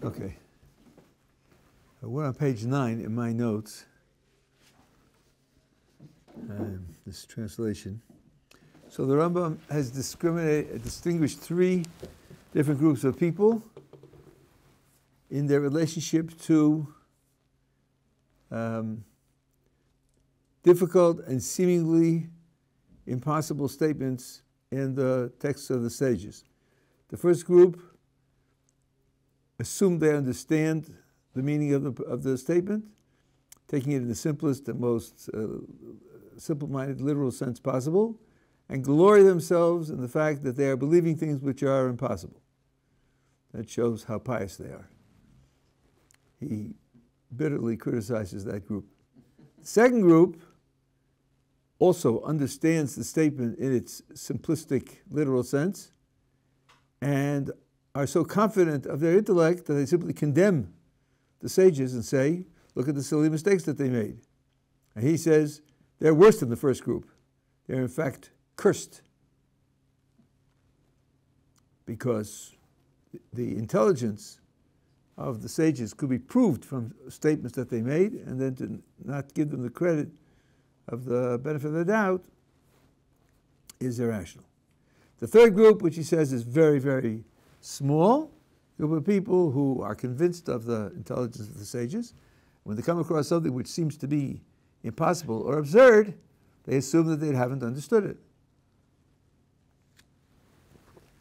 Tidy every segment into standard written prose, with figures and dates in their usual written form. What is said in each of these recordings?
Okay. We're on page 9 in my notes. This translation. So the Rambam has distinguished 3 different groups of people in their relationship to difficult and seemingly impossible statements in the texts of the sages. The first group assume they understand the meaning of the statement, taking it in the simplest and most simple-minded, literal sense possible, and glory themselves in the fact that they are believing things which are impossible. That shows how pious they are. He bitterly criticizes that group. The second group also understands the statement in its simplistic, literal sense, and are so confident of their intellect that they simply condemn the sages and say, look at the silly mistakes that they made. And he says, they're worse than the first group. They're in fact cursed. Because the intelligence of the sages could be proved from statements that they made, and then to not give them the credit of the benefit of the doubt is irrational. The third group, which he says is very, very small, group of people who are convinced of the intelligence of the sages. When they come across something which seems to be impossible or absurd, they assume that they haven't understood it.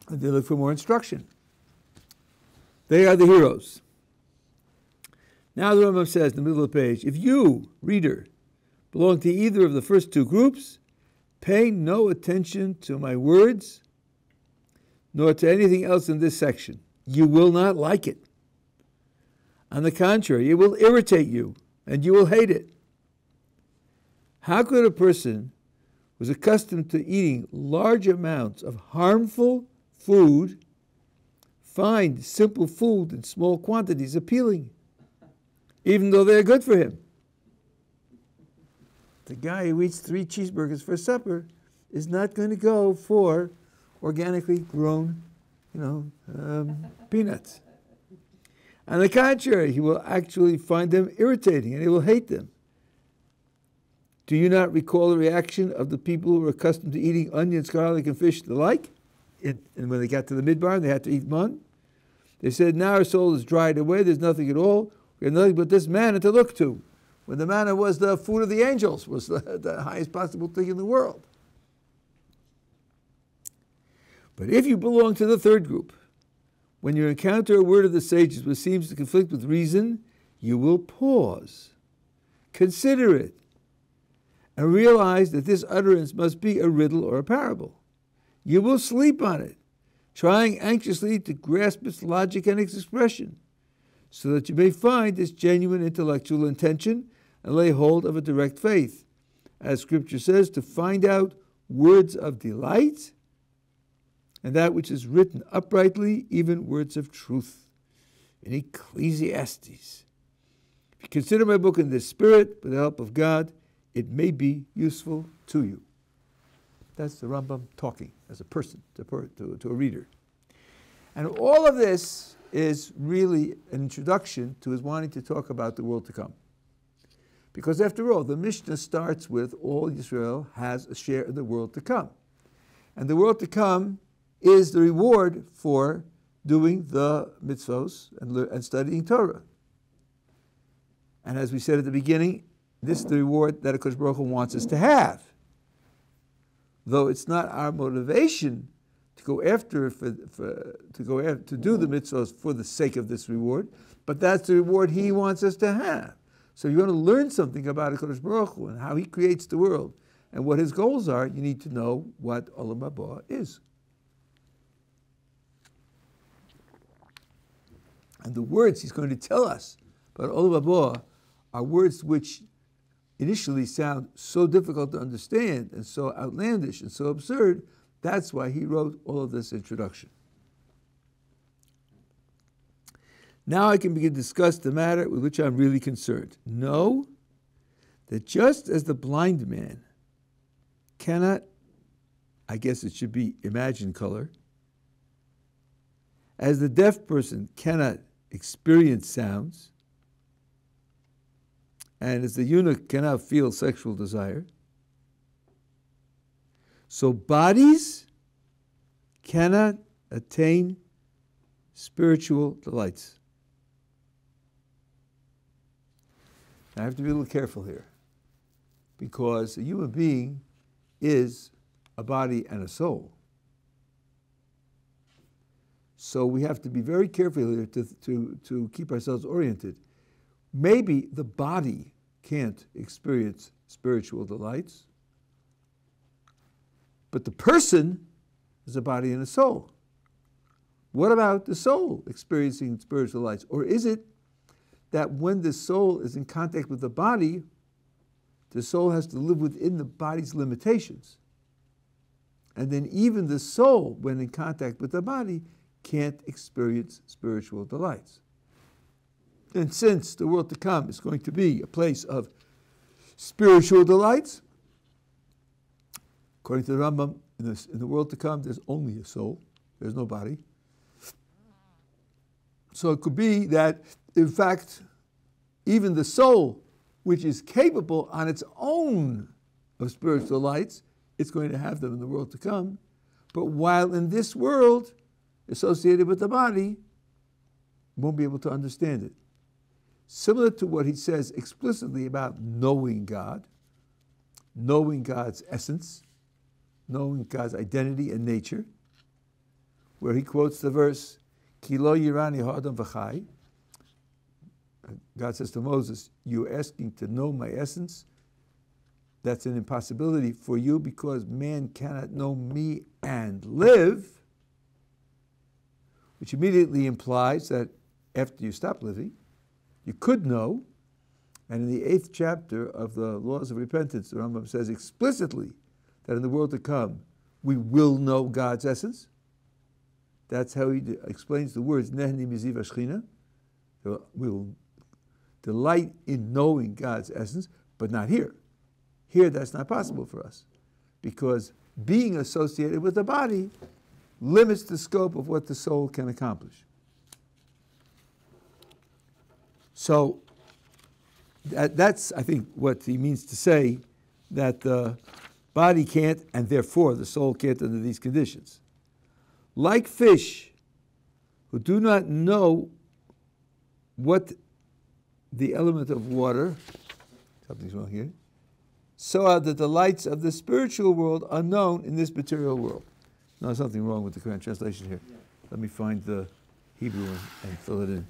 And they look for more instruction. They are the heroes. Now the Rambam says in the middle of the page, if you, reader, belong to either of the first 2 groups, pay no attention to my words, nor to anything else in this section. You will not like it. On the contrary, it will irritate you, and you will hate it. How could a person who is accustomed to eating large amounts of harmful food find simple food in small quantities appealing, even though they're good for him? The guy who eats 3 cheeseburgers for supper is not going to go for organically grown, peanuts. On the contrary, he will actually find them irritating and he will hate them. Do you not recall the reaction of the people who were accustomed to eating onions, garlic, and fish the like? And when they got to the midbar, they had to eat mun. They said, now our soul is dried away, there's nothing at all. We have nothing but this manna to look to. When the manna was the food of the angels, was the highest possible thing in the world. But if you belong to the third group, when you encounter a word of the sages which seems to conflict with reason, you will pause, consider it, and realize that this utterance must be a riddle or a parable. You will sleep on it, trying anxiously to grasp its logic and its expression, so that you may find its genuine intellectual intention and lay hold of a direct faith. As Scripture says, to find out words of delight, and that which is written uprightly, even words of truth. In Ecclesiastes. If you consider my book in this spirit, with the help of God, it may be useful to you. That's the Rambam talking as a person to a reader. And all of this is really an introduction to his wanting to talk about the world to come. Because after all, the Mishnah starts with all Israel has a share in the world to come. And the world to come is the reward for doing the mitzvos and studying Torah. And as we said at the beginning, this is the reward that HaKadosh Baruch Hu wants us to have. Though it's not our motivation to go after to do the mitzvos for the sake of this reward, but that's the reward he wants us to have. So you want to learn something about HaKadosh Baruch Hu and how he creates the world and what his goals are, you need to know what Olam Haba is. And the words he's going to tell us about Olam Haba are words which initially sound so difficult to understand and so outlandish and so absurd. That's why he wrote all of this introduction. Now I can begin to discuss the matter with which I'm really concerned. Know that just as the blind man cannot, I guess it should be imagine color, as the deaf person cannot experience sounds, and as the eunuch cannot feel sexual desire, so bodies cannot attain spiritual delights. Now, I have to be a little careful here, because a human being is a body and a soul. So we have to be very careful here to keep ourselves oriented. Maybe the body can't experience spiritual delights, but the person is a body and a soul. What about the soul experiencing spiritual delights? Or is it that when the soul is in contact with the body, the soul has to live within the body's limitations? And then even the soul, when in contact with the body, can't experience spiritual delights. And since the world to come is going to be a place of spiritual delights, according to the Rambam, in the world to come, there's only a soul. There's no body. So it could be that, in fact, even the soul, which is capable on its own of spiritual delights, it's going to have them in the world to come. But while in this world, associated with the body, won't be able to understand it. Similar to what he says explicitly about knowing God, knowing God's essence, knowing God's identity and nature, where he quotes the verse, Ki lo yirani ha'adam v'chai. God says to Moses, you're asking to know my essence. That's an impossibility for you because man cannot know me and live, which immediately implies that after you stop living, you could know. And in the 8th chapter of the Laws of Repentance, the Rambam says explicitly that in the world to come, we will know God's essence. That's how he explains the words, Nehni miziv hashchina. We will delight in knowing God's essence, but not here. Here, that's not possible for us, because being associated with the body limits the scope of what the soul can accomplish. So that's, I think, what he means to say, that the body can't, and therefore the soul can't under these conditions. Like fish, who do not know what the element of water, something's wrong here, so are the delights of the spiritual world unknown in this material world. No, there's something wrong with the current translation here. Yeah. Let me find the Hebrew and fill it in.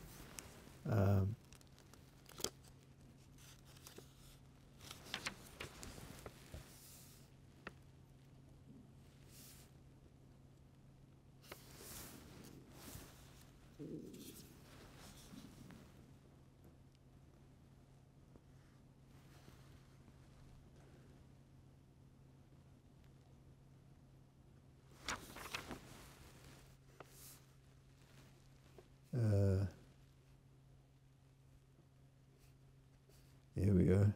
Here we are.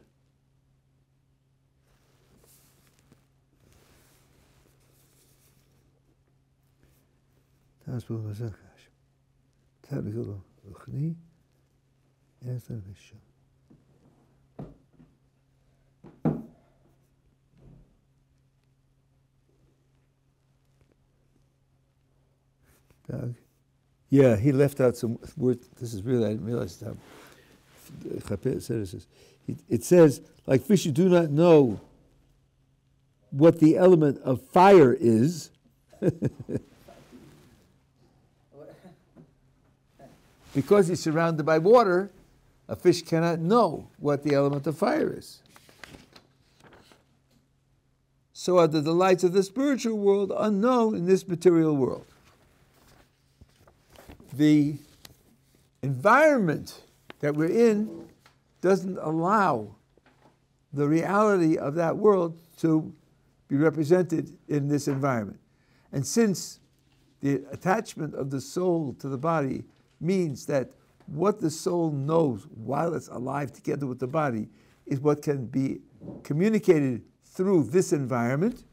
Doug? Yeah, he left out some words. This is really, I didn't realize how it says, like fish, you do not know what the element of fire is. Because he's surrounded by water, a fish cannot know what the element of fire is. So are the delights of the spiritual world unknown in this material world. The environment that we're in doesn't allow the reality of that world to be represented in this environment. And since the attachment of the soul to the body means that what the soul knows while it's alive together with the body is what can be communicated through this environment,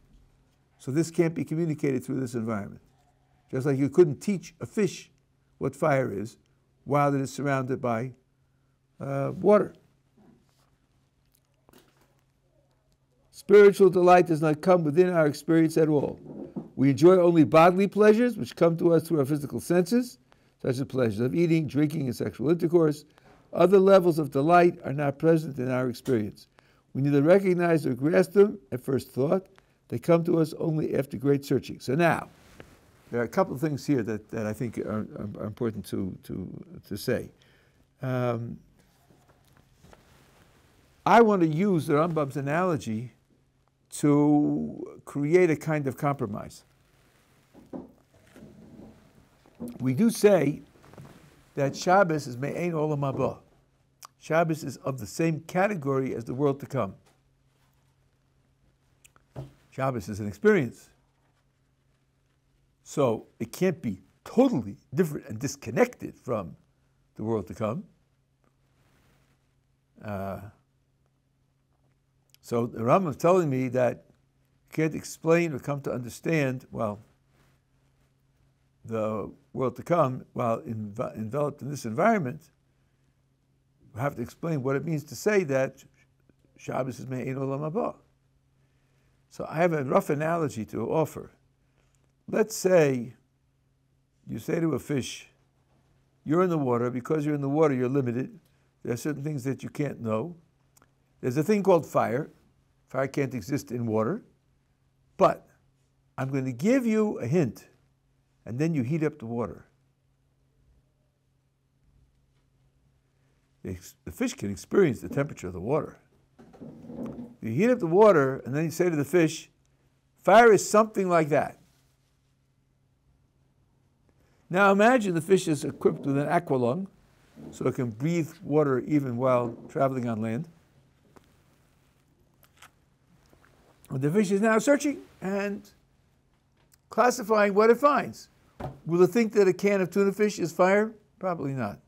so this can't be communicated through this environment. Just like you couldn't teach a fish what fire is while it is surrounded by water. Spiritual delight does not come within our experience at all. We enjoy only bodily pleasures, which come to us through our physical senses, such as pleasures of eating, drinking, and sexual intercourse. Other levels of delight are not present in our experience. We neither recognize or grasp them at first thought. They come to us only after great searching. So now, there are a couple of things here that I think are important to say. I want to use the Rambam's analogy to create a kind of compromise. We do say that Shabbos is me'ein olam haba. Shabbos is of the same category as the world to come. Shabbos is an experience. So it can't be totally different and disconnected from the world to come. So the Rambam is telling me that you can't explain or come to understand, well, the world to come while enveloped in this environment. We have to explain what it means to say that Shabbos is me'ein olam haba. So I have a rough analogy to offer. Let's say you say to a fish, you're in the water. Because you're in the water, you're limited. There are certain things that you can't know. There's a thing called fire. Fire can't exist in water. But I'm going to give you a hint, and then you heat up the water. The fish can experience the temperature of the water. You heat up the water, and then you say to the fish, fire is something like that. Now imagine the fish is equipped with an aqualung, so it can breathe water even while traveling on land. And the fish is now searching and classifying what it finds. Will it think that a can of tuna fish is fire? Probably not.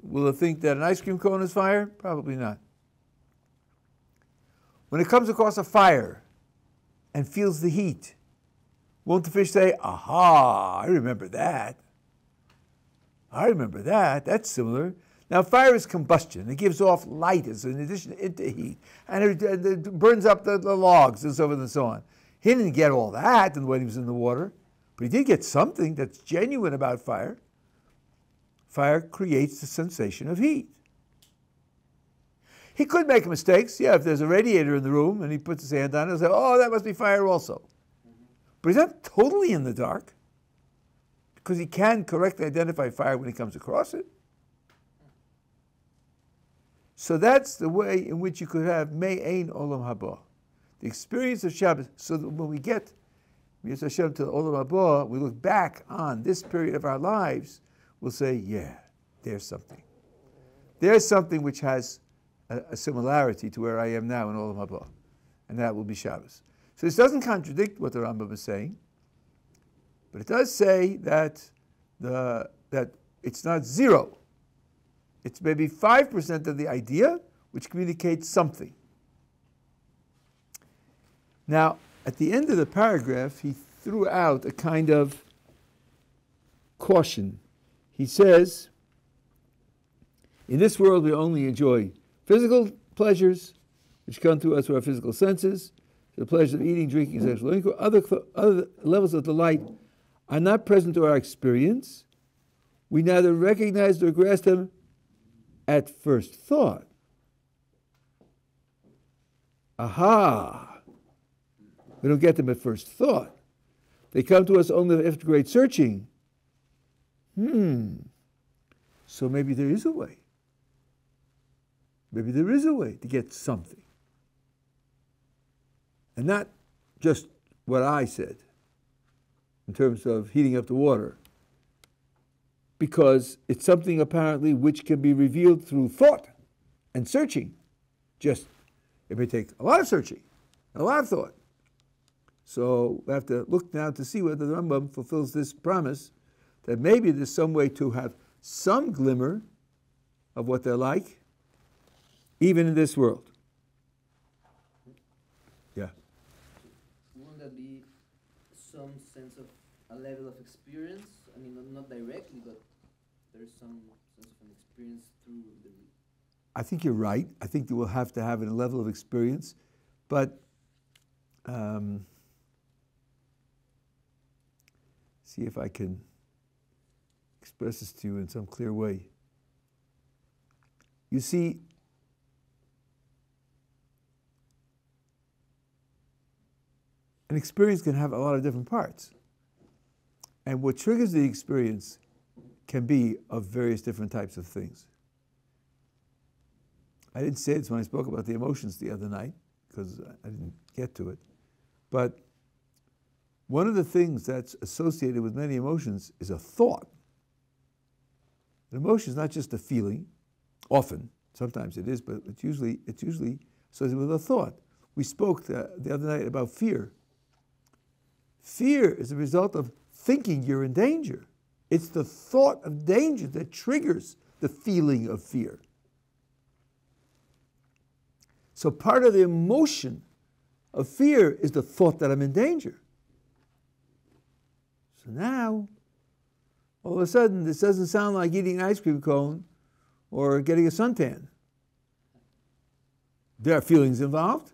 Will it think that an ice cream cone is fire? Probably not. When it comes across a fire and feels the heat, won't the fish say, aha, I remember that. I remember that. That's similar. Now, fire is combustion. It gives off light as an addition into heat. And it burns up the logs and so forth and so on. He didn't get all that when he was in the water, but he did get something that's genuine about fire. Fire creates the sensation of heat. He could make mistakes. Yeah, if there's a radiator in the room and he puts his hand on it, he'll say, oh, that must be fire also. But he's not totally in the dark, because he can correctly identify fire when he comes across it. So that's the way in which you could have me'ein olam haba, the experience of Shabbos. So that when we get Yeshivat Ohr Somayach to olam haba, we look back on this period of our lives, we'll say, yeah, there's something. There's something which has a similarity to where I am now in olam haba, and that will be Shabbos. So this doesn't contradict what the Rambam is saying, but it does say that that it's not zero. It's maybe 5% of the idea, which communicates something. Now, at the end of the paragraph, he threw out a kind of caution. He says, in this world we only enjoy physical pleasures, which come to us through our physical senses. The pleasures of eating, drinking, sexual intercourse. Other levels of delight are not present to our experience. We neither recognize nor grasp them at first thought. Aha! We don't get them at first thought. They come to us only after great searching. So maybe there is a way. Maybe there is a way to get something. And not just what I said in terms of heating up the water, because it's something apparently which can be revealed through thought and searching. Just, it may take a lot of searching, a lot of thought. So we have to look now to see whether the Rambam fulfills this promise, that maybe there's some way to have some glimmer of what they're like, even in this world. Yeah. Wouldn't that be some sense of a level of experience? I mean, not directly, but there's some sense of an experience through the... I think you're right. I think you will have to have a level of experience, but see if I can express this to you in some clear way. You see, an experience can have a lot of different parts. And what triggers the experience can be of various different types of things. I didn't say this when I spoke about the emotions the other night, because I didn't get to it. But one of the things that's associated with many emotions is a thought. An emotion is not just a feeling, often, sometimes it is, but it's usually associated with a thought. We spoke the other night about fear. Fear is a result of thinking you're in danger. It's the thought of danger that triggers the feeling of fear. So part of the emotion of fear is the thought that I'm in danger. So now, all of a sudden, this doesn't sound like eating an ice cream cone or getting a suntan. There are feelings involved,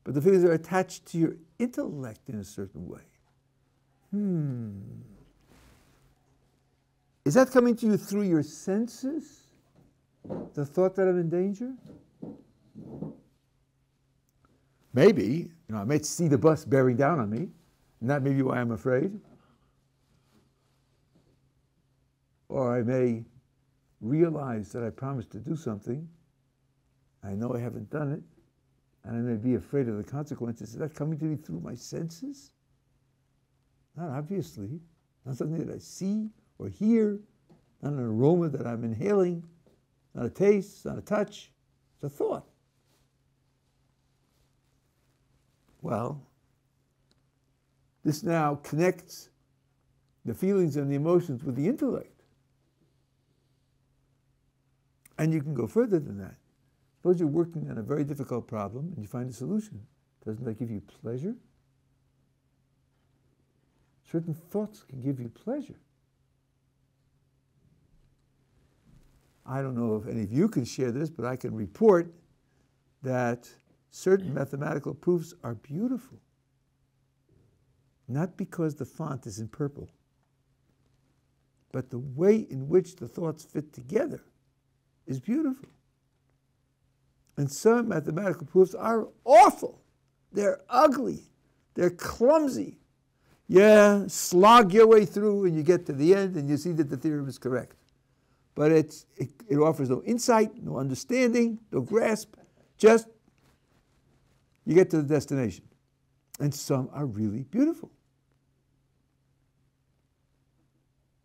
but the feelings are attached to your intellect in a certain way. Is that coming to you through your senses? The thought that I'm in danger? Maybe. I may see the bus bearing down on me, and that may be why I'm afraid. Or I may realize that I promised to do something. I know I haven't done it, and I may be afraid of the consequences. Is that coming to me through my senses? Not obviously. Not something that I see or hear. Not an aroma that I'm inhaling. Not a taste, not a touch. It's a thought. Well, this now connects the feelings and the emotions with the intellect. And you can go further than that. Suppose you're working on a very difficult problem and you find a solution. Doesn't that give you pleasure? Certain thoughts can give you pleasure. I don't know if any of you can share this, but I can report that certain mathematical proofs are beautiful. Not because the font is in purple, but the way in which the thoughts fit together is beautiful. And some mathematical proofs are awful. They're ugly. They're clumsy. Yeah, slog your way through and you get to the end and you see that the theorem is correct. But it offers no insight, no understanding, no grasp. Just you get to the destination. And some are really beautiful.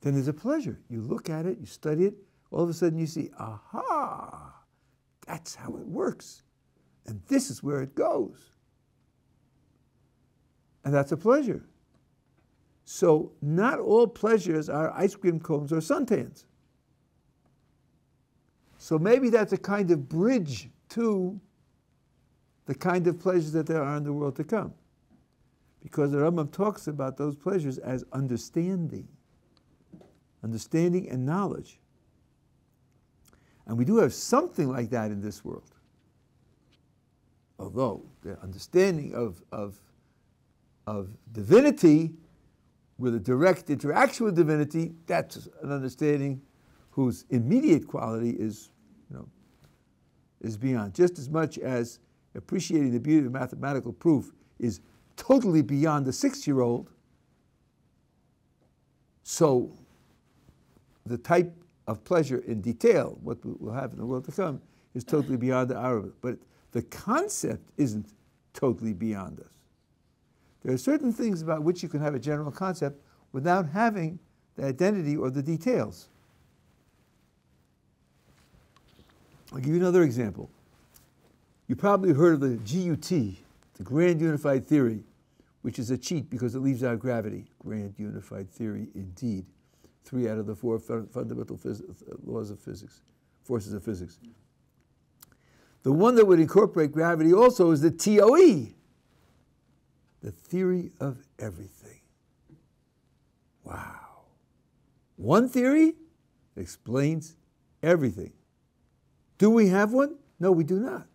Then there's a pleasure. You look at it, you study it, all of a sudden you see, aha, that's how it works. And this is where it goes. And that's a pleasure. So not all pleasures are ice cream cones or suntans. So maybe that's a kind of bridge to the kind of pleasures that there are in the world to come. Because the Rambam talks about those pleasures as understanding and knowledge. And we do have something like that in this world. Although the understanding of divinity with a direct interaction with divinity, that's an understanding whose immediate quality is beyond. Just as much as appreciating the beauty of mathematical proof is totally beyond the 6-year-old, so the type of pleasure in detail, what we'll have in the world to come, is totally beyond our, but the concept isn't totally beyond us. There are certain things about which you can have a general concept without having the identity or the details. I'll give you another example. You probably heard of the GUT, the Grand Unified Theory, which is a cheat because it leaves out gravity. Grand Unified Theory, indeed. 3 out of the 4 fundamental laws of physics, forces of physics. The one that would incorporate gravity also is the TOE, the theory of everything. Wow. One theory It explains everything. Do we have one? No, we do not.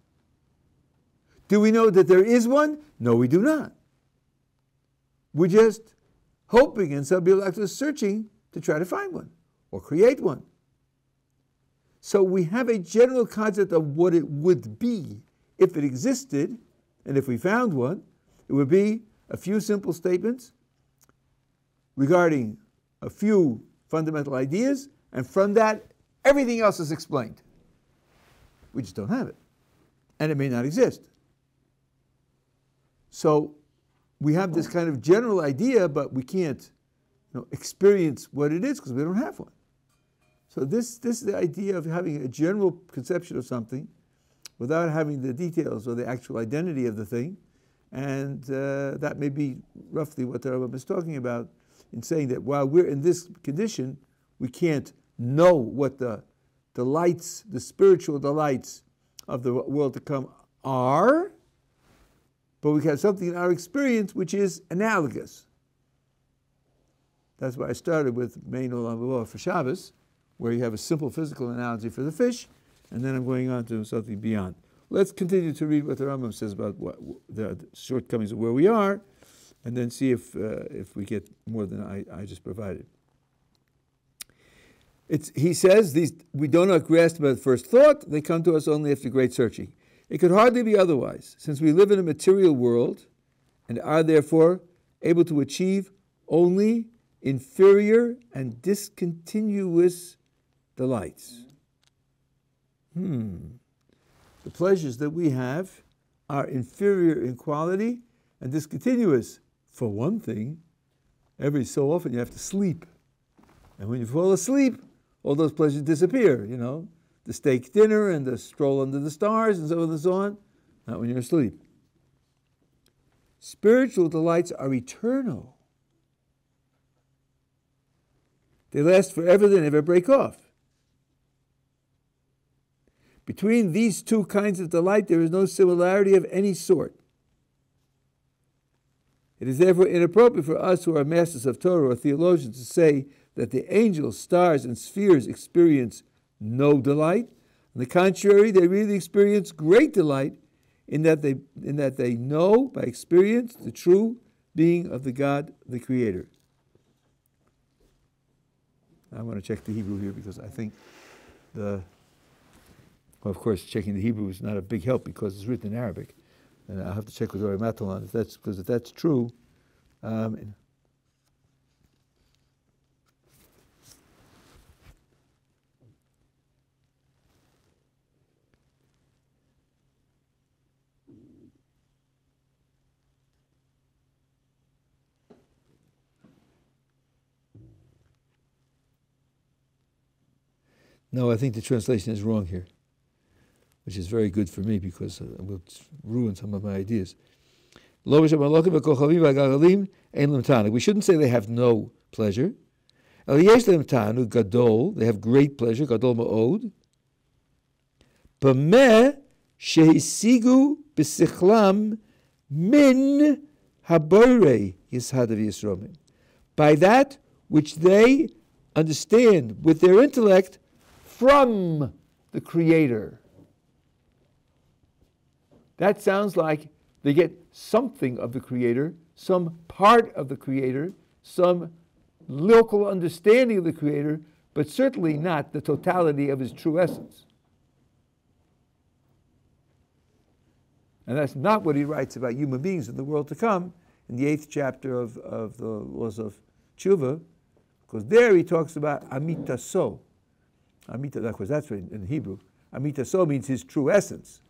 Do we know that there is one? No, we do not. We're just hoping, and some people are searching to try to find one or create one. So we have a general concept of what it would be if it existed, and if we found one, it would be a few simple statements regarding a few fundamental ideas, and from that, everything else is explained. We just don't have it, and it may not exist. So we have this kind of general idea, but we can't experience what it is because we don't have one. So this is the idea of having a general conception of something without having the details or the actual identity of the thing. And that may be roughly what the Rambam is talking about in saying that while we're in this condition, we can't know what the delights, the spiritual delights of the world to come are, but we have something in our experience which is analogous. That's why I started with Mein Olam V'Lo for Shabbos, where you have a simple physical analogy for the fish, and then I'm going on to something beyond. Let's continue to read what the Rambam says about what the shortcomings of where we are, and then see if we get more than I just provided. He says, we do not grasp them at first thought, they come to us only after great searching. It could hardly be otherwise, since we live in a material world and are therefore able to achieve only inferior and discontinuous delights. The pleasures that we have are inferior in quality and discontinuous. For one thing, every so often you have to sleep. And when you fall asleep, all those pleasures disappear, the steak dinner and the stroll under the stars and so on and so on. Not when you're asleep. Spiritual delights are eternal. They last forever, they never break off. Between these two kinds of delight, there is no similarity of any sort. It is therefore inappropriate for us who are masters of Torah or theologians to say that the angels, stars, and spheres experience no delight. On the contrary, they really experience great delight in that they know by experience the true being of the God, the Creator. I want to check the Hebrew here because I think of course, checking the Hebrew is not a big help because it's written in Arabic, and I'll have to check with Rabbi Matalan if that's true. No, I think the translation is wrong here, which is very good for me because it will ruin some of my ideas. We shouldn't say they have no pleasure. They have great pleasure, gadol ma'od. B'meh shehisigu b'sichlam min haborei yishadav yisromim. By that which they understand with their intellect from the Creator. That sounds like they get something of the Creator, some part of the Creator, some local understanding of the Creator, but certainly not the totality of His true essence. And that's not what he writes about human beings in the world to come in the 8th chapter of the Laws of Tshuva, because there he talks about amitaso. Amita, of course, that's in Hebrew. Amitaso means his true essence.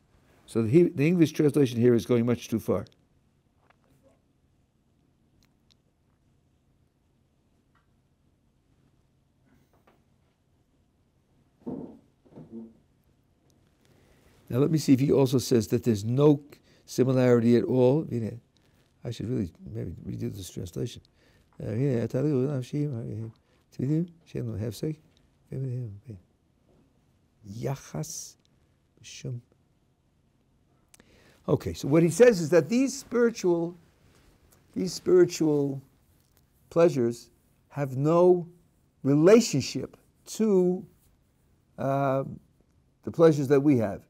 So the English translation here is going much too far. Now let me see if he also says that there's no similarity at all. I should really maybe redo this translation. Okay, so what he says is that these spiritual pleasures have no relationship to the pleasures that we have.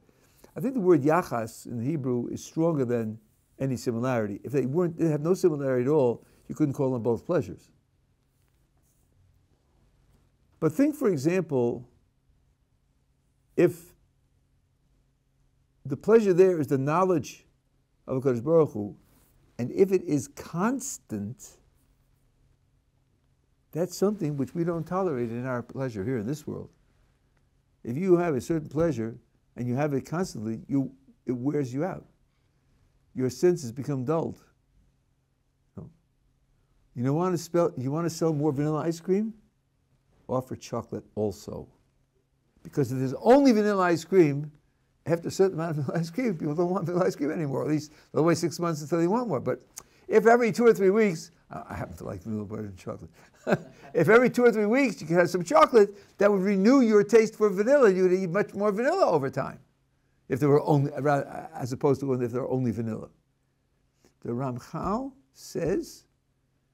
I think the word yachas in Hebrew is stronger than any similarity. If they have no similarity at all, you couldn't call them both pleasures. But think, for example, if the pleasure there is the knowledge of HaKadosh Baruch Hu, and if it is constant, that's something which we don't tolerate in our pleasure here in this world. If you have a certain pleasure and you have it constantly, it wears you out. Your senses become dulled. You want to sell more vanilla ice cream? Offer chocolate also. Because if there's only vanilla ice cream, after a certain amount of vanilla ice cream, people don't want vanilla ice cream anymore. At least they'll wait 6 months until they want more. But if every 2 or 3 weeks, I happen to like vanilla butter and chocolate. If every 2 or 3 weeks you can have some chocolate, that would renew your taste for vanilla. You would eat much more vanilla over time, if there were only, as opposed to if there were only vanilla. The Ramchal says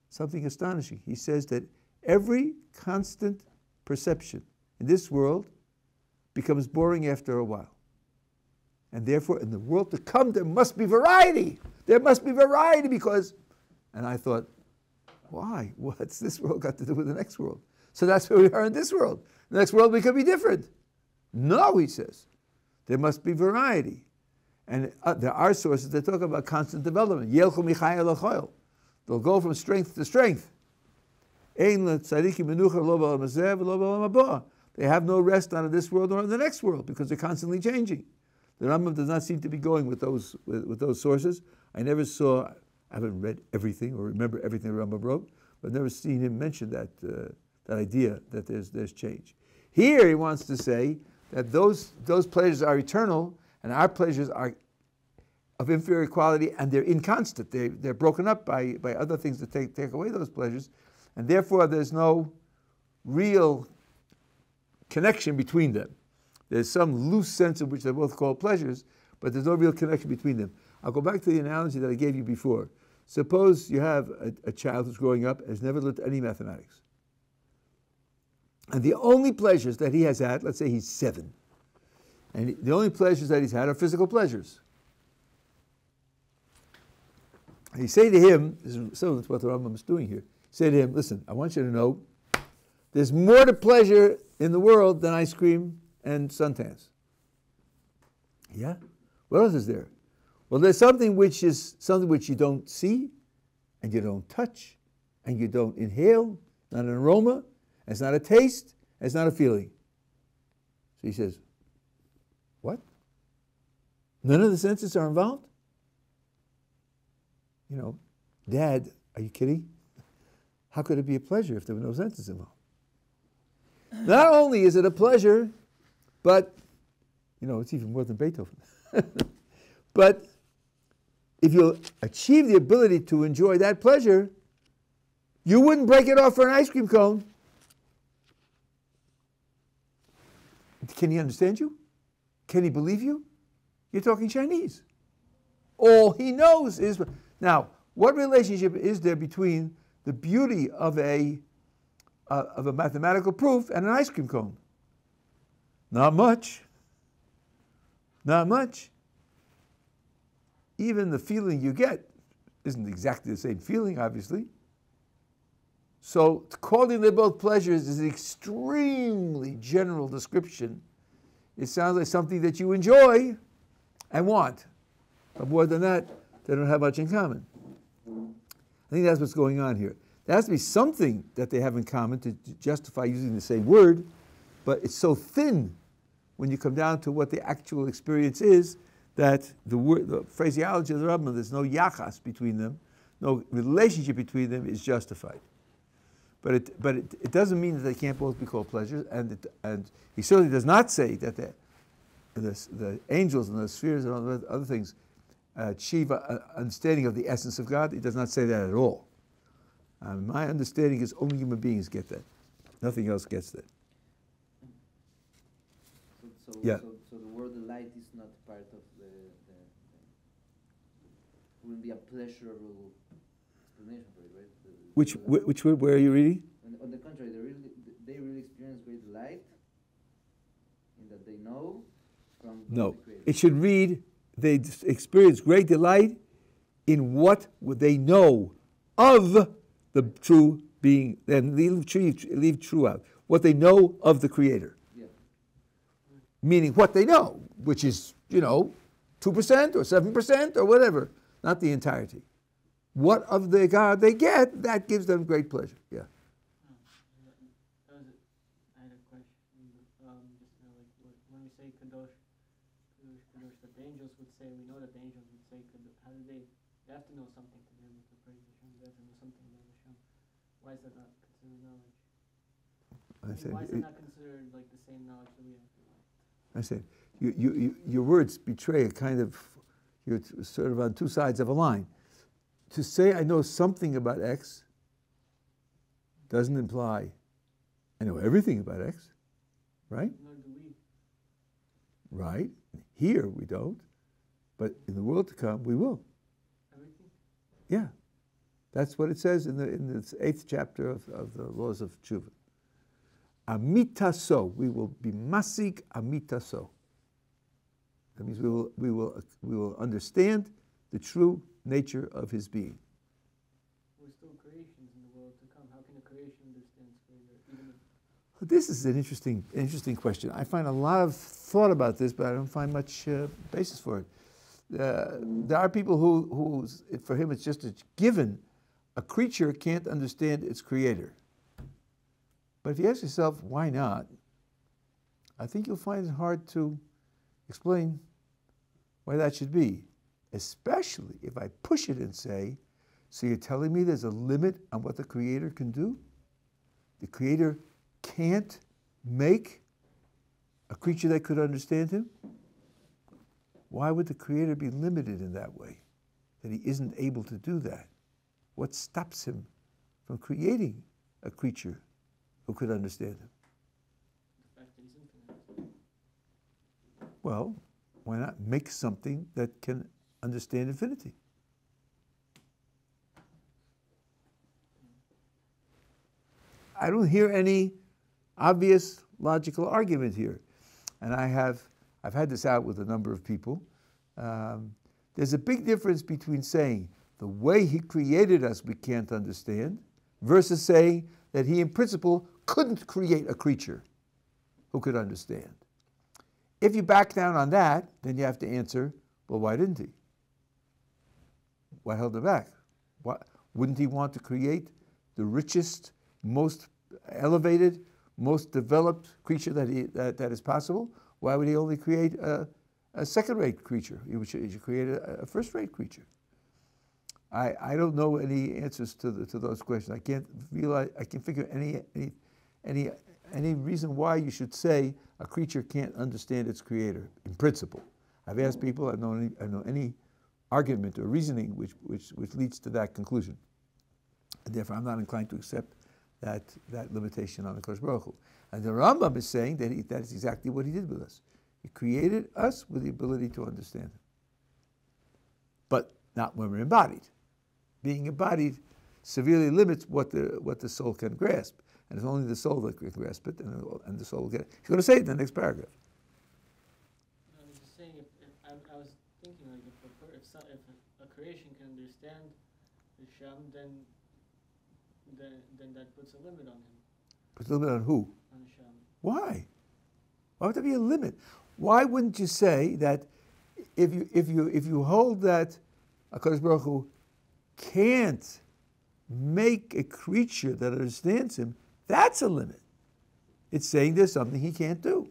something astonishing. He says that every constant perception in this world becomes boring after a while. And therefore, in the world to come, there must be variety. There must be variety because, and I thought, why? What's this world got to do with the next world? So that's where we are in this world. The next world we could be different. No, he says. There must be variety. And there are sources that talk about constant development. They'll go from strength to strength. They have no rest out of this world or in the next world because they're constantly changing. The Rambam does not seem to be going with those sources. I never saw, I haven't read everything or remember everything the Rambam wrote, but I've never seen him mention that idea that there's change. Here he wants to say that those pleasures are eternal and our pleasures are of inferior quality and they're inconstant. They're broken up by other things that take away those pleasures, and therefore there's no real connection between them. There's some loose sense in which they're both called pleasures, but there's no real connection between them. I'll go back to the analogy that I gave you before. Suppose you have a child who's growing up and has never learned any mathematics. And the only pleasures that he has had, let's say he's 7, and the only pleasures that he's had are physical pleasures. And you say to him, this is similar to what the Rambam is doing here, say to him, listen, I want you to know there's more to pleasure in the world than ice cream and suntans. Yeah? What else is there? Well, there's something which you don't see, and you don't touch, and you don't inhale, not an aroma, it's not a taste, it's not a feeling. So he says, what? None of the senses are involved? Dad, are you kidding? How could it be a pleasure if there were no senses involved? Not only is it a pleasure, but, it's even more than Beethoven. But if you achieve the ability to enjoy that pleasure, you wouldn't break it off for an ice cream cone. Can he understand you? Can he believe you? You're talking Chinese. All he knows is... Now, what relationship is there between the beauty of a mathematical proof and an ice cream cone? Not much. Not much. Even the feeling you get isn't exactly the same feeling, obviously. So calling them both pleasures is an extremely general description. It sounds like something that you enjoy and want. But more than that, they don't have much in common. I think that's what's going on here. There has to be something that they have in common to justify using the same word, but it's so thin when you come down to what the actual experience is that the phraseology of the Rambam, there's no yachas between them, no relationship between them is justified. But it doesn't mean that they can't both be called pleasures, and he certainly does not say that the angels and the spheres and all the other things achieve an understanding of the essence of God. He does not say that at all. My understanding is only human beings get that. Nothing else gets that. So the word light is not part of wouldn't be a pleasurable explanation for it, right? Which word? Where are you reading? On the contrary, they they really experience great light, in that they know from No, the Creator. it should read, they experience great delight in what they know of the true being, and leave true out, what they know of the Creator. Yeah. Meaning what they know, which is, 2% or 7% or whatever, not the entirety. What of the God they get, that gives them great pleasure. Yeah. I had a question. Just when we say kadosh, that the angels would say, we know that the angels would say, how do they have to know something to be able to praise Hashem. They have to know something about Hashem. Why is that not considered knowledge? Why is it not considered like the same knowledge that we have? I said, your words betray a kind of, you're sort of on two sides of a line. To say I know something about X doesn't imply I know everything about X, right? Nor do we. Right. Here we don't, but in the world to come we will. Everything? Yeah. That's what it says in the 8th chapter of the laws of Tshuva. Amitaso, we will be masik amitaso. That means we will understand the true nature of his being. We're still creations in the world to come. How can a creation understand its creator? Even if This is an interesting question. I find a lot of thought about this, but I don't find much basis for it. There are people who, for him, it's just a given. A creature can't understand its creator. But if you ask yourself, why not? I think you'll find it hard to explain why that should be, especially if I push it and say, so you're telling me there's a limit on what the creator can do? The creator can't make a creature that could understand him? Why would the creator be limited in that way, that he isn't able to do that? What stops him from creating a creature who could understand him? the fact that he's infinite. Well, why not make something that can understand infinity? I don't hear any obvious logical argument here. And I've had this out with a number of people. There's a big difference between saying the way he created us we can't understand versus saying that he in principle couldn't create a creature who could understand. If you back down on that, then you have to answer, well, why didn't he? What held him back? Wouldn't he want to create the richest, most elevated, most developed creature that is possible? Why would he only create a second-rate creature? He should create a first-rate creature. I don't know any answers to those questions. I can't figure any reason why you should say a creature can't understand its creator in principle. I've asked people. I don't know any argument or reasoning which leads to that conclusion. And therefore, I'm not inclined to accept that limitation on the Kodesh Baruch Hu. And the Rambam is saying that is exactly what he did with us. He created us with the ability to understand him, but not when we're embodied. Being embodied severely limits what the soul can grasp, and it's only the soul that can grasp it, and the soul will get it. He's going to say it in the next paragraph. I was just saying, I was thinking like if a creation can understand Hashem, then that puts a limit on him. Puts a limit on who? On Hashem. Why? Why would there be a limit? Why wouldn't you say that if you hold that HaKadosh Baruch Hu can't make a creature that understands him, that's a limit. It's saying there's something he can't do.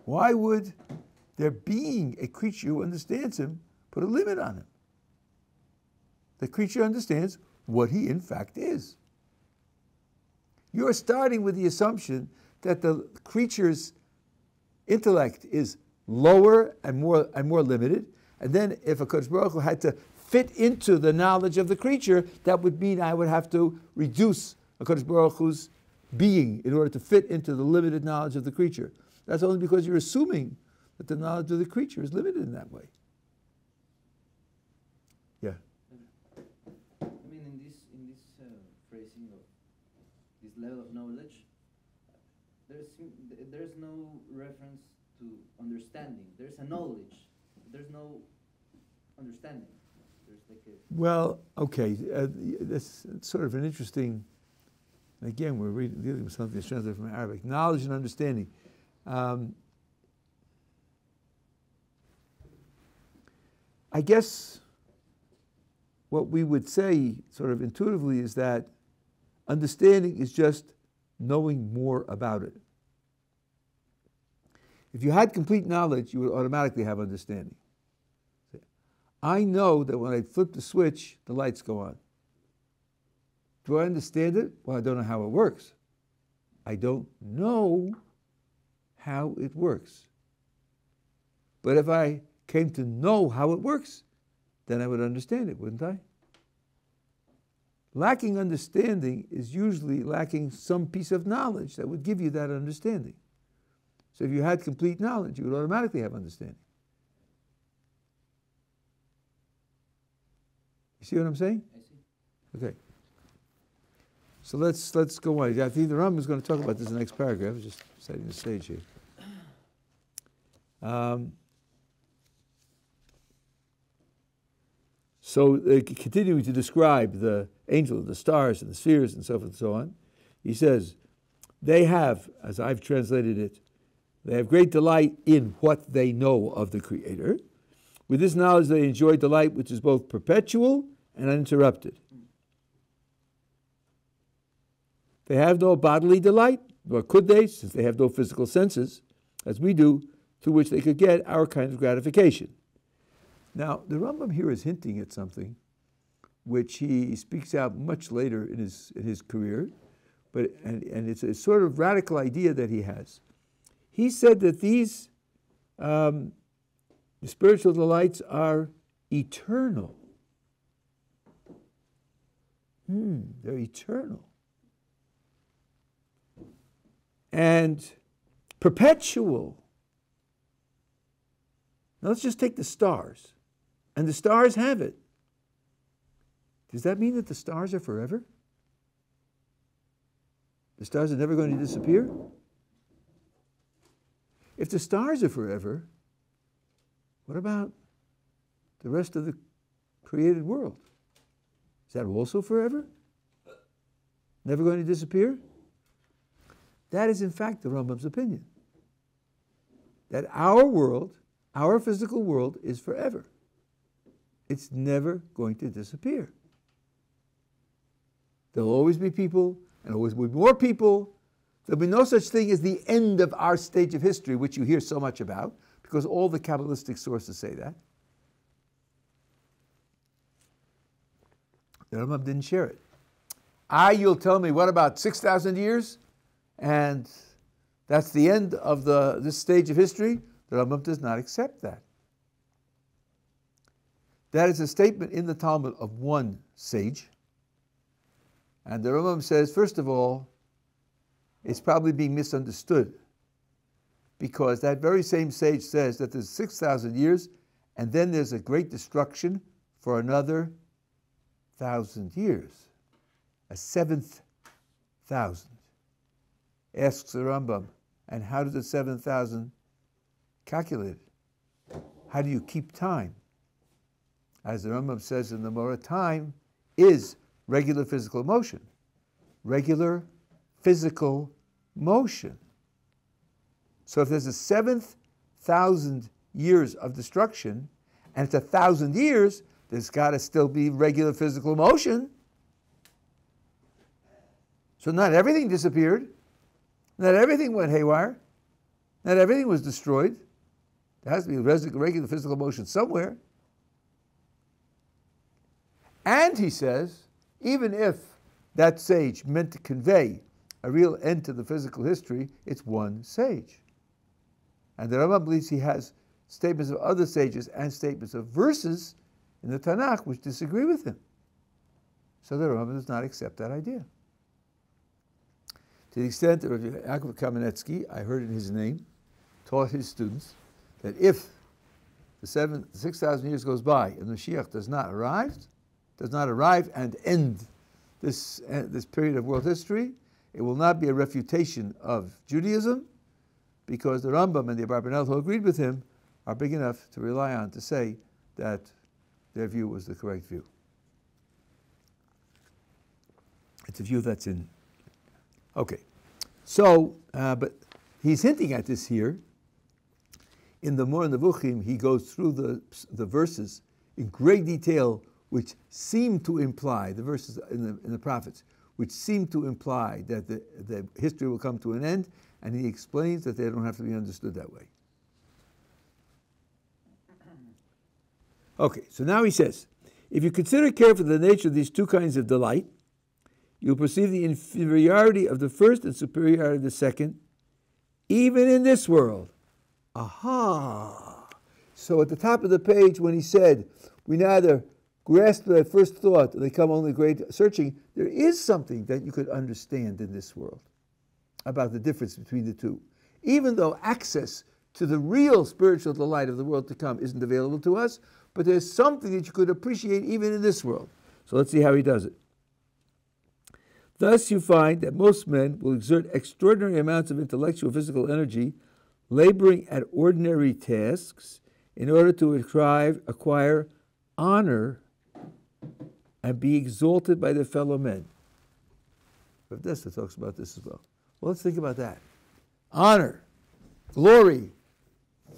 Why would there being a creature who understands him put a limit on him? The creature understands what he in fact is. You're starting with the assumption that the creature's intellect is lower and more limited, and then if a Kodesh Baruch Hu had to fit into the knowledge of the creature, that would mean I would have to reduce a Kodesh Baruch Hu's being in order to fit into the limited knowledge of the creature. That's only because you're assuming that the knowledge of the creature is limited in that way. Yeah. I mean, in this phrasing level of knowledge, there's no reference to understanding. There's a knowledge. There's no understanding. There's like a... Well, okay, that's sort of an interesting, again, we're dealing with something that's translated from Arabic. Knowledge and understanding. I guess what we would say sort of intuitively is that understanding is just knowing more about it. If you had complete knowledge, you would automatically have understanding. I know that when I flip the switch, the lights go on. Do I understand it? Well, I don't know how it works. I don't know how it works. But if I came to know how it works, then I would understand it, wouldn't I? Lacking understanding is usually lacking some piece of knowledge that would give you that understanding. So if you had complete knowledge, you would automatically have understanding. You see what I'm saying? I see. Okay. So let's go on. I think the Rambam is going to talk about this in the next paragraph. I'm just setting the stage here. So continuing to describe the angel, the stars, and the spheres, and so forth and so on, he says, they have, as I've translated it, they have great delight in what they know of the Creator. With this knowledge, they enjoy delight which is both perpetual and uninterrupted. They have no bodily delight, nor could they, since they have no physical senses, as we do, through which they could get our kind of gratification. Now, the Rambam here is hinting at something which he speaks out much later in his career, and it's a sort of radical idea that he has. He said that these spiritual delights are eternal. They're eternal. And perpetual. Now let's just take the stars. And the stars have it. Does that mean that the stars are forever? The stars are never going to disappear? If the stars are forever, what about the rest of the created world? Is that also forever? Never going to disappear? That is in fact the Rambam's opinion. That our world, our physical world, is forever. It's never going to disappear. There'll always be people, and always will be more people. There'll be no such thing as the end of our stage of history, which you hear so much about, because all the Kabbalistic sources say that. The Rambam didn't share it. You'll tell me, what about 6,000 years? And that's the end of this stage of history? The Rambam does not accept that. That is a statement in the Talmud of one sage. And the Rambam says, first of all, it's probably being misunderstood, because that very same sage says that there's 6,000 years, and then there's a great destruction for another 1,000 years, a 7,000. Asks the Rambam, and how does the 7,000 calculate it? How do you keep time? As the Rambam says in the Gemara, time is regular physical motion. Regular physical motion. So if there's a 7,000 years of destruction, and it's 1,000 years, there's got to still be regular physical motion. So not everything disappeared. Not everything went haywire. Not everything was destroyed. There has to be regular physical motion somewhere. And he says, even if that sage meant to convey a real end to the physical history, it's one sage. And the Rambam believes he has statements of other sages and statements of verses in the Tanakh which disagree with him. So the Rambam does not accept that idea. To the extent that Rabbi Yaakov Kamenetsky, I heard in his name, taught his students that if the 6,000 years goes by and Mashiach does not arrive and end this period of world history, It will not be a refutation of Judaism, because the Rambam and the Abarbanel who agreed with him are big enough to rely on to say that their view was the correct view. It's a view that's in... Okay. So, but he's hinting at this here. In the Mor Nevuchim, he goes through the verses in great detail, which seem to imply, the verses in the prophets, which seem to imply that the history will come to an end, and he explains that they don't have to be understood that way. Okay, so now he says, if you consider carefully the nature of these two kinds of delight, you'll perceive the inferiority of the first and superiority of the second, even in this world. Aha! So at the top of the page, when he said, we neither grasp the first thought, they come only great searching, there is something that you could understand in this world about the difference between the two. Even though access to the real spiritual delight of the world to come isn't available to us, but there's something that you could appreciate even in this world. So let's see how he does it. Thus you find that most men will exert extraordinary amounts of intellectual physical energy laboring at ordinary tasks in order to acquire honor and be exalted by their fellow men. Rav Dessler talks about this as well. Well, let's think about that. Honor, glory,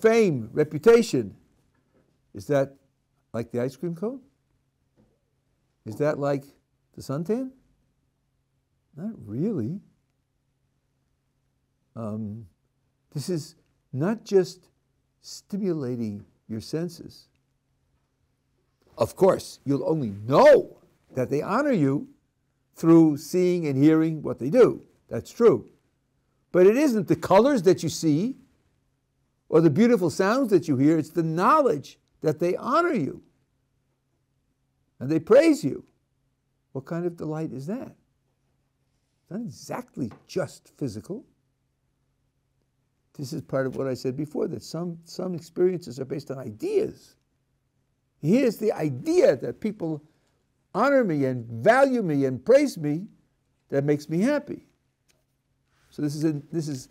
fame, reputation. Is that like the ice cream cone? Is that like the suntan? Not really. This is not just stimulating your senses. Of course, you'll only know that they honor you through seeing and hearing what they do. That's true. But it isn't the colors that you see or the beautiful sounds that you hear. It's the knowledge that they honor you and they praise you. What kind of delight is that? It's not exactly just physical. This is part of what I said before, that some experiences are based on ideas. Here's the idea that people honor me and value me and praise me that makes me happy. So this is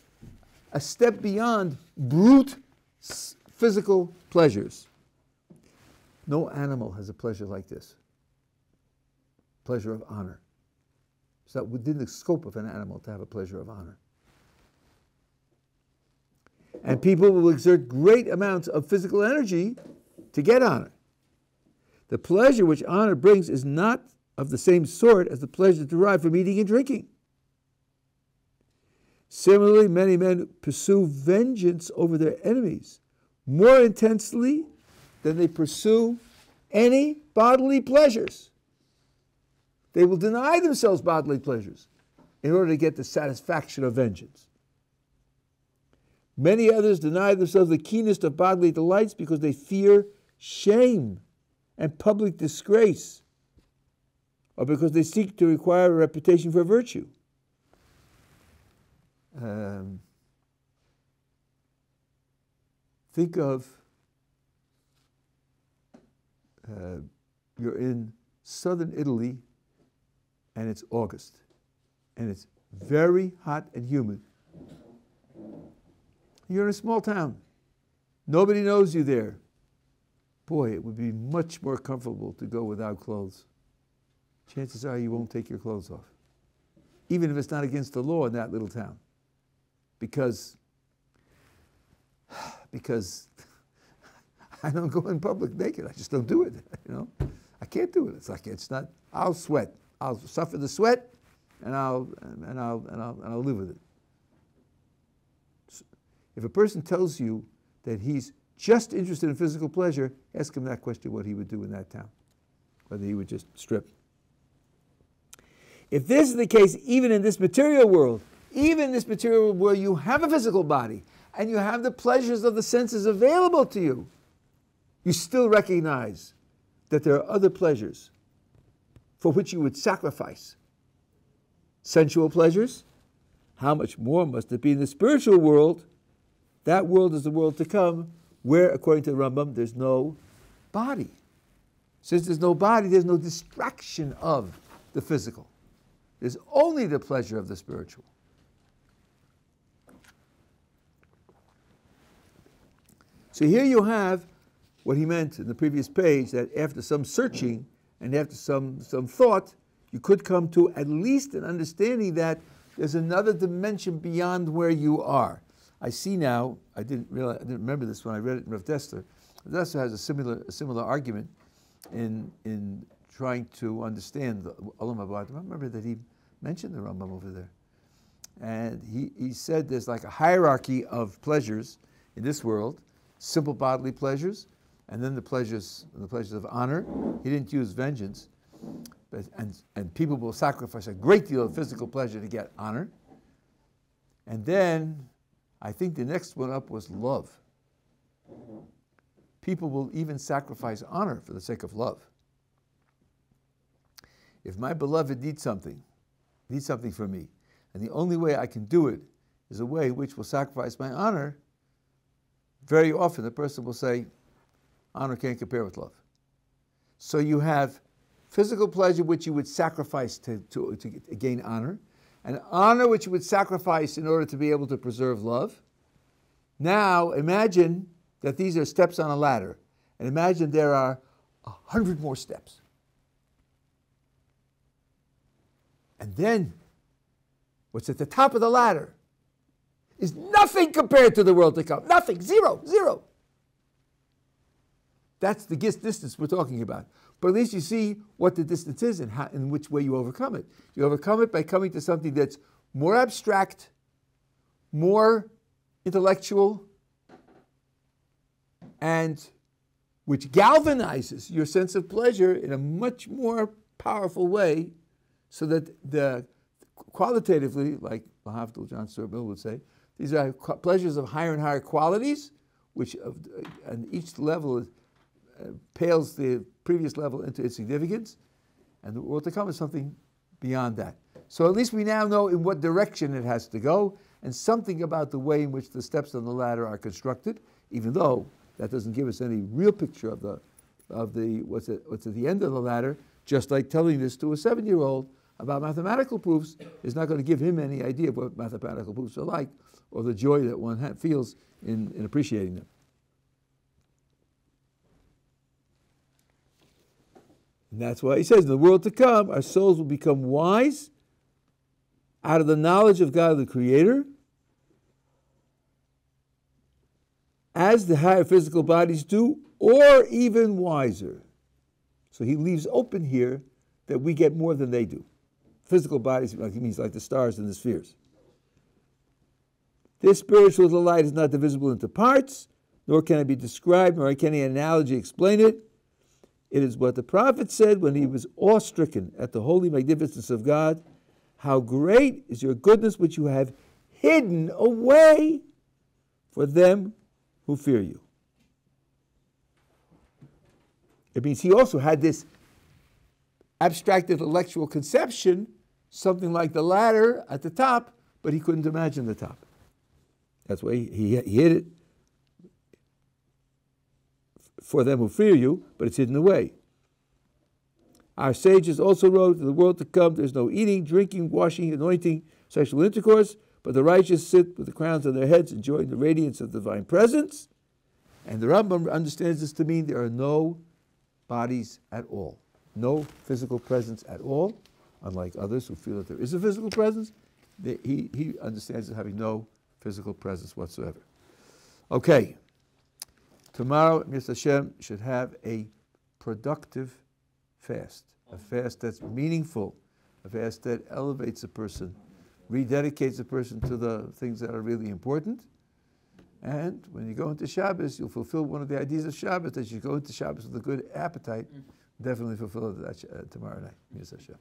a step beyond brute physical pleasures. No animal has a pleasure like this. Pleasure of honor. It's not within the scope of an animal to have a pleasure of honor. And people will exert great amounts of physical energy to get honor. The pleasure which honor brings is not of the same sort as the pleasure derived from eating and drinking. Similarly, many men pursue vengeance over their enemies more intensely than they pursue any bodily pleasures. They will deny themselves bodily pleasures in order to get the satisfaction of vengeance. Many others deny themselves the keenest of bodily delights because they fear shame and public disgrace, or because they seek to acquire a reputation for virtue. Think of you're in southern Italy and it's August and it's very hot and humid. You're in a small town. Nobody knows you there. Boy, it would be much more comfortable to go without clothes. Chances are you won't take your clothes off, even if it's not against the law in that little town. Because I don't go in public naked. I just don't do it. I can't do it. It's not. I'll sweat. I'll suffer the sweat, and I'll live with it. If a person tells you that he's just interested in physical pleasure, ask him that question, what he would do in that town, whether he would just strip. If this is the case, even in this material world, where you have a physical body and you have the pleasures of the senses available to you, you still recognize that there are other pleasures for which you would sacrifice. Sensual pleasures? How much more must it be in the spiritual world? That world is the world to come, where, according to the Rambam, there's no body. Since there's no body, there's no distraction of the physical. There's only the pleasure of the spiritual. So here you have what he meant in the previous page, that after some searching and after some thought, you could come to at least an understanding that there's another dimension beyond where you are. I see now, I didn't remember this when I read it in Rav Dessler. Rav Dessler has a similar argument in trying to understand the Olam Haba. I remember that he mentioned the Rambam over there. And he said there's like a hierarchy of pleasures in this world, simple bodily pleasures, and then the pleasures of honor. He didn't use vengeance, and people will sacrifice a great deal of physical pleasure to get honor. And then I think the next one up was love. People will even sacrifice honor for the sake of love. If my beloved needs something from me, and the only way I can do it is a way which will sacrifice my honor, very often the person will say, honor can't compare with love. So you have physical pleasure which you would sacrifice to gain honor, and honor which you would sacrifice in order to be able to preserve love. Now imagine that these are steps on a ladder, and imagine there are 100 more steps. And then what's at the top of the ladder is nothing compared to the world to come. Nothing, zero. That's the distance we're talking about. But at least you see what the distance is and in which way you overcome it. You overcome it by coming to something that's more abstract, more intellectual, and which galvanizes your sense of pleasure in a much more powerful way, so that the qualitatively, like Lahavdil John Stuart Mill would say, these are pleasures of higher and higher qualities, which and each level pales the previous level into its significance, and the world to come is something beyond that. So at least we now know in what direction it has to go, and something about the way in which the steps on the ladder are constructed, even though that doesn't give us any real picture of the what's at the end of the ladder. Just like telling this to a 7-year-old about mathematical proofs is not going to give him any idea of what mathematical proofs are like, or the joy that one feels in appreciating them. And that's why he says, in the world to come, our souls will become wise out of the knowledge of God the Creator, as the higher physical bodies do, or even wiser. So he leaves open here that we get more than they do. Physical bodies, like he means like the stars and the spheres. This spiritual delight is not divisible into parts, nor can it be described, nor can any analogy explain it. It is what the prophet said when he was awe-stricken at the holy magnificence of God. How great is your goodness which you have hidden away for them who fear you. It means he also had this abstract intellectual conception, something like the ladder at the top, but he couldn't imagine the top. That's why he hid it for them who fear you, but it's hidden away. Our sages also wrote, in the world to come, there's no eating, drinking, washing, anointing, sexual intercourse, but the righteous sit with the crowns on their heads, enjoying the radiance of the divine presence. And the Rambam understands this to mean there are no bodies at all, no physical presence at all, unlike others who feel that there is a physical presence. He understands it having no physical presence whatsoever. Okay, tomorrow, Mr. Hashem, should have a productive fast, a fast that's meaningful, a fast that elevates a person, rededicates a person to the things that are really important. And when you go into Shabbos, you'll fulfill one of the ideas of Shabbos, that you go into Shabbos with a good appetite. Definitely fulfill that tomorrow night. Mr. Hashem.